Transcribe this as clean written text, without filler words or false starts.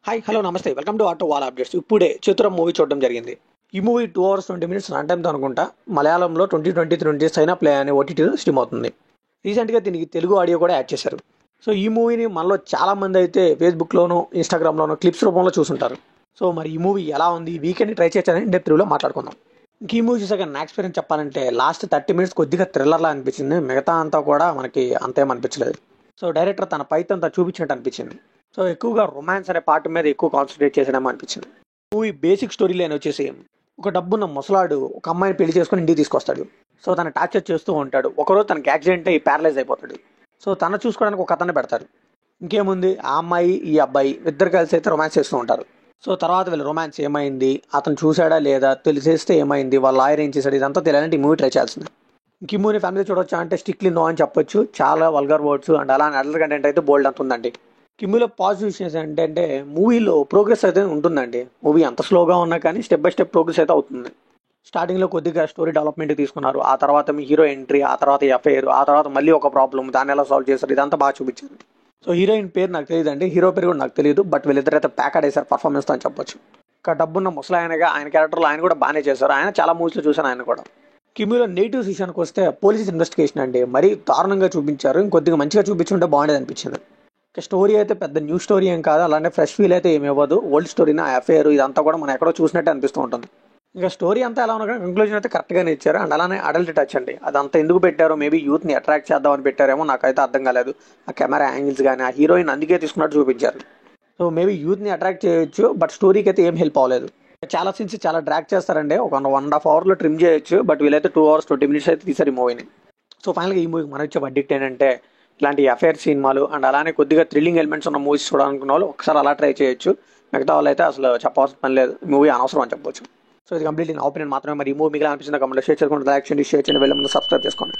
Hi hello నమస్తే welcome to auto wall updates. ఇప్పుడే చిత్రం మూవీ చూడడం జరిగింది. ఈ మూవీ 2 hours 20 minutes రన్ టైమ్తో అనుకుంటా మలయాళంలో 2023 నుంచి సైనా ప్లే అనే ఓటీటీ స్ట్రీమ్ అవుతుంది. రీసెంట్గా దీనికి తెలుగు ఆడియో కూడా యాడ్ చేశారు. సో ఈ మూవీని మనలో చాలా మంది అయితే ఫేస్బుక్లోనూ ఇన్స్టాగ్రామ్లోనూ క్లిప్స్ రూపంలో చూసుంటారు. సో మరి ఈ మూవీ ఎలా ఉంది, వీకెండ్ ట్రై చేయొచ్చని డెప్త్ రివ్యూలో మాట్లాడుకుందాం. ఇంక ఈ మూవీ చూసాక నా ఎక్స్పీరియన్స్ చెప్పాలంటే లాస్ట్ 30 minutes కొద్దిగా థ్రిల్లర్లా అనిపించింది. మిగతా అంతా కూడా మనకి అంతేం అనిపించలేదు. సో డైరెక్టర్ తన పైతంతా చూపించినట్టు అనిపించింది. సో ఎక్కువగా రొమాన్స్ అనే పార్ట్ మీద ఎక్కువ కాన్సన్ట్రేట్ చేసాడేమో అనిపించింది. మూవీ బేసిక్ స్టోరీ లైన్ వచ్చేసి ఒక డబ్బున్న ముసలాడు ఒక అమ్మాయిని పెళ్లి చేసుకుని ఇంటికి తీసుకొస్తాడు. సో తను టార్చర్ చేస్తూ ఉంటాడు. ఒకరోజు తనకి యాక్సిడెంట్ అయ్యి ప్యారలైజ్ అయిపోతాడు. సో తను చూసుకోవడానికి ఒక అతన్ని పెడతాడు. ఇంకేముంది, ఆ అమ్మాయి ఈ అబ్బాయి ఇద్దరు కలిసి అయితే రొమాన్స్ చేస్తూ ఉంటారు. సో తర్వాత వీళ్ళ రొమాన్స్ ఏమైంది, అతను చూశాడా లేదా, తెలిసేస్తే ఏమైంది, వాళ్ళ లాయర్ ఏం చేశాడు, ఇదంతా తెలియాలంటే ఈ మూవీ ట్రై చేయాల్సింది. ఇంక ఈ మూవీ ఫ్యామిలీ చూడొచ్చా అంటే స్ట్రిక్ట్లీ నో అని చెప్పొచ్చు. చాలా వల్గర్ వర్డ్స్ అండ్ అలా అడల్ట్ కంటెంట్ అయితే బోల్డ్ అంత ఉందండి. కిమ్ములో పాజిటివ్ విషయన్స్ ఏంటంటే మూవీలో ప్రోగ్రెస్ అయితే ఉంటుందండి. మూవీ అంత స్లోగా ఉన్నా కానీ స్టెప్ బై స్టెప్ ప్రోగ్రెస్ అయితే అవుతుంది. స్టార్టింగ్లో కొద్దిగా స్టోరీ డెవలప్మెంట్ తీసుకున్నారు. ఆ తర్వాత మీ హీరో ఎంట్రీ, ఆ తర్వాత ఎఫ్ఐఆర్, ఆ తర్వాత మళ్ళీ ఒక ప్రాబ్లం, దాన్ని ఎలా సాల్వ్ చేస్తారు, ఇదంతా బాగా చూపించారు. సో హీరోయిన్ పేరు నాకు తెలియదండి, హీరో పేరు కూడా నాకు తెలియదు. బట్ వీళ్ళిద్దరైతే ప్యాక్ ఆడేశారు పర్ఫార్మెన్స్తో అని చెప్పొచ్చు. ఇంకా డబ్బున్న ముసలాయనగా ఆయన క్యారెక్టర్లో ఆయన కూడా బాగానే చేశారు. ఆయన చాలా మూవీస్లో చూశాను ఆయన కూడా. కిమ్యూలో నెగిటివ్స్ విషయానికి వస్తే పోలీస్ ఇన్వెస్టిగేషన్ అండి మరీ దారుణంగా చూపించారు. ఇంకొద్దిగా మంచిగా చూపించుంటే బాగుండేది అనిపించింది. స్టోరీ అయితే పెద్ద న్యూ స్టోరీ ఏం కాదు, అలానే ఫ్రెష్ ఫీల్ అయితే ఏమి ఇవ్వదు. ఓల్డ్ స్టోరీని అఫేర్ ఇదంతా కూడా మనం ఎక్కడో చూసినట్టే అనిపిస్తూ ఉంటుంది. ఇంకా స్టోరీ అంతా ఎలా ఉన్నా కంక్లూజన్ అయితే కరెక్ట్గానే ఇచ్చారు. అండ్ అలానే అడల్ట్ టచ్ అండి, అదంతా ఎందుకు పెట్టారో, మేబీ యూత్ని అట్రాక్ట్ చేద్దామని పెట్టారేమో, నాకైతే అర్థం కాలేదు. ఆ కెమెరా యాంగిల్స్ కానీ ఆ హీరోయిన్ అందుకే తీసుకున్నట్టు చూపించారు. సో మేబీ యూత్ని అట్రాక్ట్ చేయొచ్చు, బట్ స్టోరీకి అయితే ఏం హెల్ప్ అవ్వలేదు. చాలా సీన్స్ చాలా డ్రాక్ చేస్తారండి. ఒక 1.5 hours ట్రిమ్ చేయొచ్చు, బట్ వీళ్ళైతే 2 hours 20 minutes అయితే తీసారు ఈ మూవీని. సో ఫైనల్గా ఈ మూవీకి మనం ఇచ్చే వర్డిక్ట్ ఏంటంటే, ఇలాంటి అఫేర్ సినిమాలు అండ్ అలానే కొద్దిగా థ్రిల్లింగ్ ఎలిమెంట్స్ ఉన్న మూవీస్ చూడాలనుకున్న వాళ్ళు ఒకసారి అలా ట్రై చేయొచ్చు. మిగతా వాళ్ళు అయితే అసలు చెప్పాల్సిన పని లేదు, మూవీ అనవసరం అని చెప్పొచ్చు. సో ఇది కంప్లీట్లీ నా ఒపీనియన్ మాత్రమే. మరి ఈ మూవీ మీకు అనిపించిన కమెంట్లో షేర్ చేసుకోండి, లైక్ చేయండి, షేర్ చేయండి, వెళ్ళి ముందు సబ్స్క్రైబ్ చేసుకోండి.